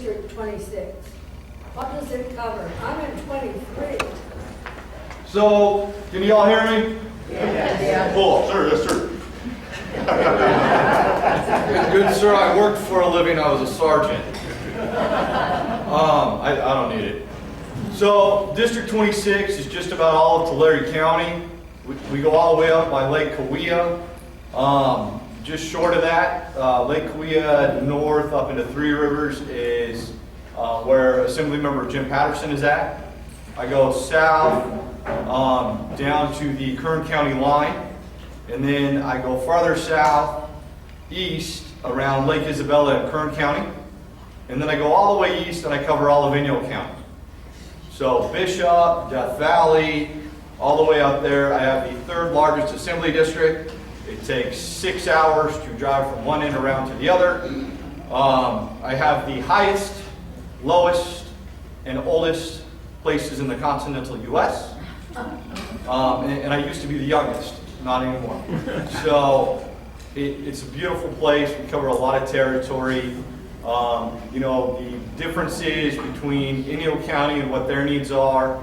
District 26? What does it cover? I'm in 23. So, can you all hear me? Yeah. Cool, sir, yes, sir. Good sir, I worked for a living, I was a sergeant. I don't need it. So, District 26 is just about all of Tulare County. We go all the way up by Lake Cahuilla. Just short of that, Lake Cahuilla north up into Three Rivers is where Assemblymember Jim Patterson is at. I go south down to the Kern County line, and then I go farther south east around Lake Isabella in Kern County, and then I go all the way east and I cover all of Inyo County. So Bishop, Death Valley, all the way up there. I have the third largest assembly district. It takes 6 hours to drive from one end around to the other. I have the highest, lowest, and oldest places in the continental U.S. And I used to be the youngest, not anymore. So it's a beautiful place. We cover a lot of territory. You know, the differences between Inyo County and what their needs are.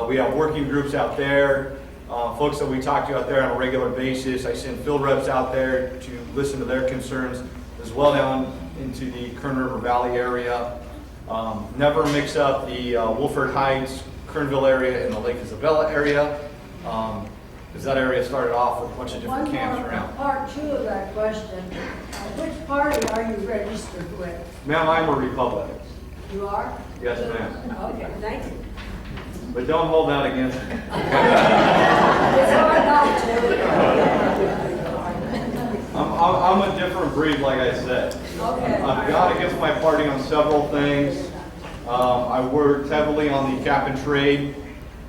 We have working groups out there, folks that we talk to out there on a regular basis. I send field reps out there to listen to their concerns, as well down into the Kern River Valley area. Never mix up the Wolford Heights, Kernville area and the Lake Isabella area, because that area started off with a bunch of different camps around. Part two of that question, which party are you registered with? Ma'am, I'm a Republican. You are? Yes, ma'am. Okay, thank you. But don't hold that against me. That's how I got I'm a different breed, like I said. to. Okay. I've gone against my party on several things. I worked heavily on the cap and trade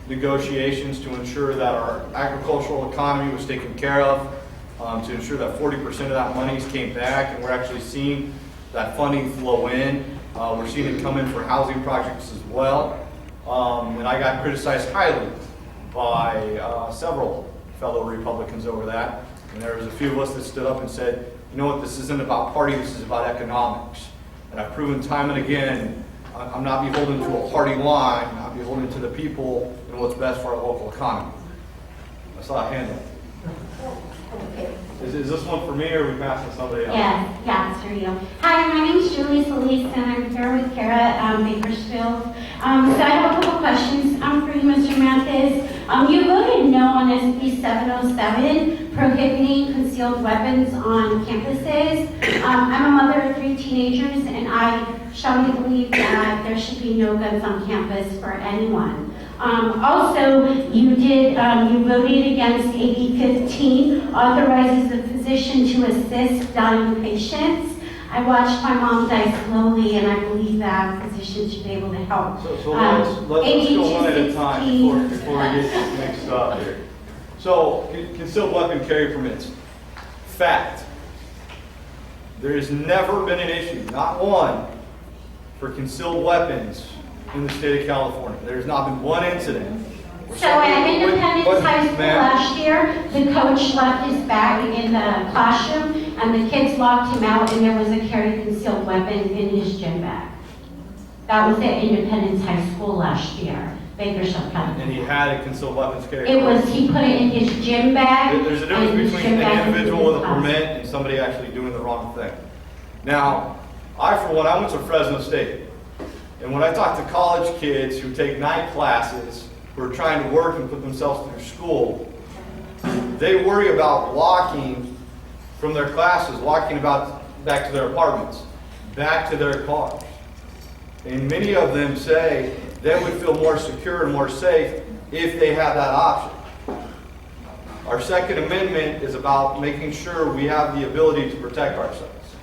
negotiations to ensure that our agricultural economy was taken care of, to ensure that 40% of that monies came back, and we're actually seeing that funding flow in. We're seeing it come in for housing projects as well. And I got criticized highly by several fellow Republicans over that. And there was a few of us that stood up and said, you know what, this isn't about party, this is about economics. And I've proven time and again, I'm not beholden to a party line, I'm beholden to the people and what's best for our local economy. I saw a hand up. Is this one for me or are we passing to somebody else? Yes, it's for you. Hi, my name is Julie Solis, and I'm here with Kara Bakersfield. So I have a couple questions for you, Mr. Mathis. You voted no on SB 707, prohibiting concealed weapons on campuses. I'm a mother of 3 teenagers, and I strongly believe that there should be no guns on campus for anyone. Also, you voted against AB 15, authorizes the physician to assist dying patients. I watched my mom die slowly, and I believe that physicians should be able to help. So let's go one at a time before we get mixed up here. So, concealed weapon carry permits. Fact. There has never been an issue, not one, for concealed weapons in the state of California. There has not been one incident. So at Independence High School last year, the coach left his bag in the classroom, and the kids locked him out, and there was a carry concealed weapon in his gym bag. That was at Independence High School last year, Bakersfield, California. And he had a concealed weapons carry. He put it in his gym bag. There's a difference between an individual with a permit and somebody actually doing the wrong thing. Now, I went to Fresno State. And when I talk to college kids who take night classes, who are trying to work and put themselves through school, they worry about walking from their classes, walking back to their apartments, back to their cars. And many of them say they would feel more secure and more safe if they had that option. Our Second Amendment is about making sure we have the ability to protect ourselves.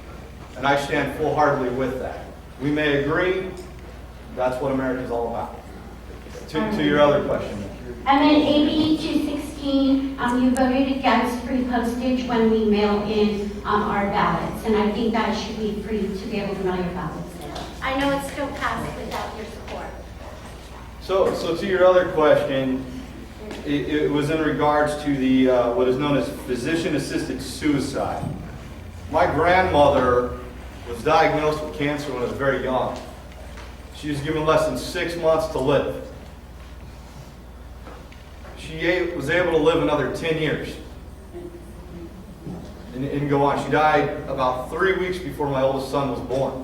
And I stand full-heartedly with that. We may agree, that's what America is all about. To your other question. And then AB 216, you voted against free postage when we mail in our ballots. And I think that should be free to be able to mail your ballots in. I know it's still passed without your support. So to your other question, it was in regards to the what is known as physician-assisted suicide. My grandmother was diagnosed with cancer when I was very young. She was given less than 6 months to live. She was able to live another 10 years and go on. She died about 3 weeks before my oldest son was born.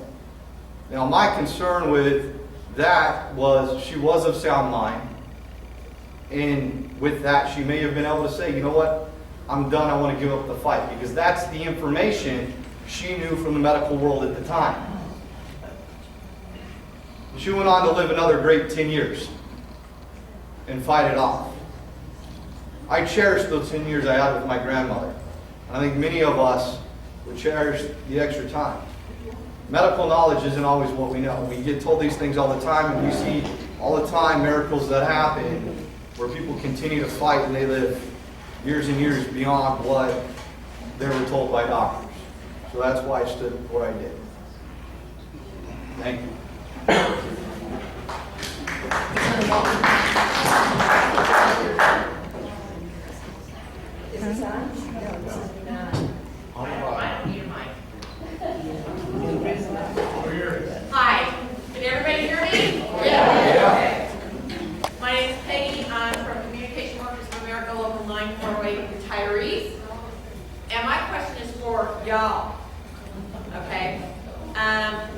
Now, my concern with that was she was of sound mind. And with that, she may have been able to say, you know what, I'm done, I want to give up the fight. Because that's the information she knew from the medical world at the time. She went on to live another great 10 years and fight it off. I cherished those 10 years I had with my grandmother. I think many of us would cherish the extra time. Medical knowledge isn't always what we know. We get told these things all the time, and we see all the time miracles that happen where people continue to fight and they live years and years beyond what they were told by doctors. So that's why I stood where I did. Thank you. Is this on? No, this is not. Hi, can everybody hear me? Yeah. My name is Peggy. I'm from Communication Workers of America, Local 948 Retirees. And my question is for y'all. Okay?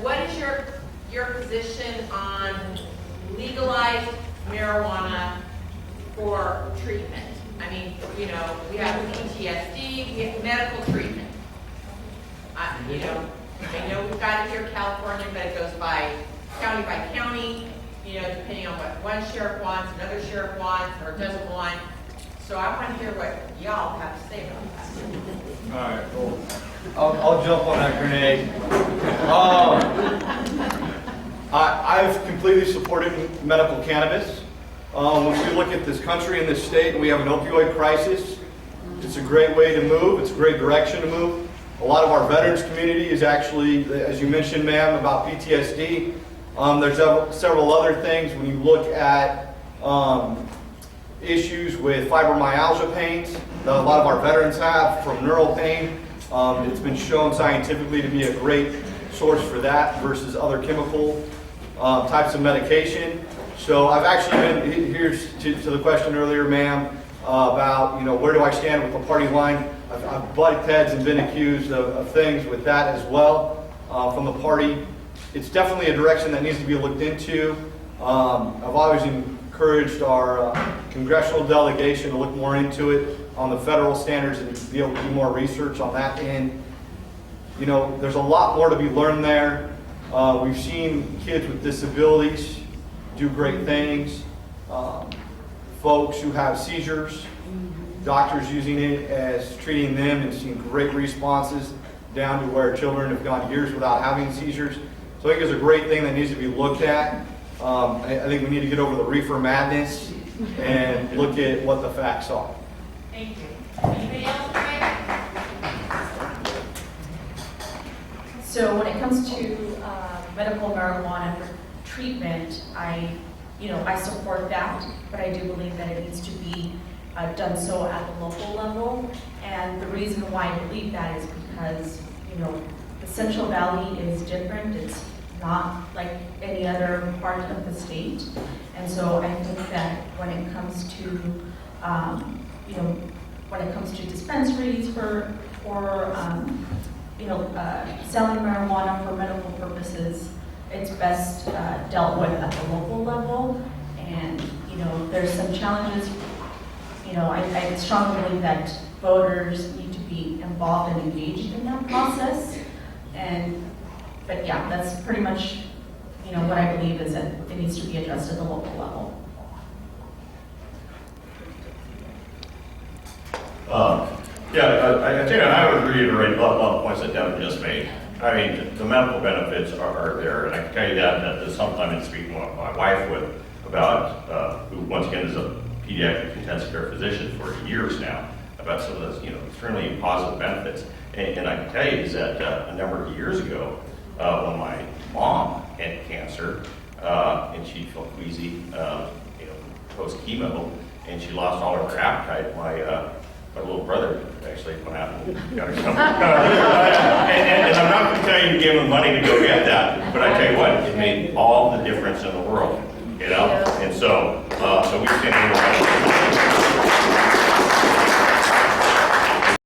What is your position on legalized marijuana for treatment? I mean, you know, we have PTSD, we have medical treatment. You know, I know we've got it here in California, but it goes by county, you know, depending on what one sheriff wants, another sheriff wants, or doesn't want. So I want to hear what y'all have to say about that. All right, cool. I'll jump on that grenade. I've completely supported medical cannabis. When we look at this country and this state, and we have an opioid crisis, it's a great way to move. It's a great direction to move. A lot of our veterans community is actually, as you mentioned, ma'am, about PTSD. There's several other things. When you look at issues with fibromyalgia pains that a lot of our veterans have from neural pain, it's been shown scientifically to be a great source for that versus other chemical types of medication. So I've actually been, here's to the question earlier, ma'am, about, you know, where do I stand with the party line? I've butted heads and been accused of things with that as well from the party. It's definitely a direction that needs to be looked into. I've always encouraged our congressional delegation to look more into it on the federal standards and be able to do more research on that end. You know, there's a lot more to be learned there. We've seen kids with disabilities do great things. Folks who have seizures, doctors using it as treating them and seeing great responses down to where children have gone years without having seizures. So I think it's a great thing that needs to be looked at. I think we need to get over the reefer madness and look at what the facts are. Thank you. Anybody else? So when it comes to medical marijuana for treatment, I support that, but I do believe that it needs to be done so at the local level. And the reason why I believe that is because, you know, the Central Valley is different. It's not like any other part of the state. And so I think that when it comes to, when it comes to dispensaries for selling marijuana for medical purposes, it's best dealt with at the local level. And, you know, there's some challenges. You know, I strongly believe that voters need to be involved and engaged in that process. But yeah, that's pretty much, you know, what I believe is that it needs to be addressed at the local level. I think I would reiterate a lot of points that Devin just made. I mean, the medical benefits are there, and I can tell you that sometime in speaking with my wife about, who once again is a pediatric intensive care physician for years now, about some of those, you know, extremely positive benefits. And I can tell you is that a number of years ago, when my mom had cancer, and she felt queasy, post chemo, and she lost all of her appetite, my little brother actually went out and got her some. And I'm not going to tell you to give him money to go get that, but I tell you what, made all the difference in the world, you know? And so, so we stand here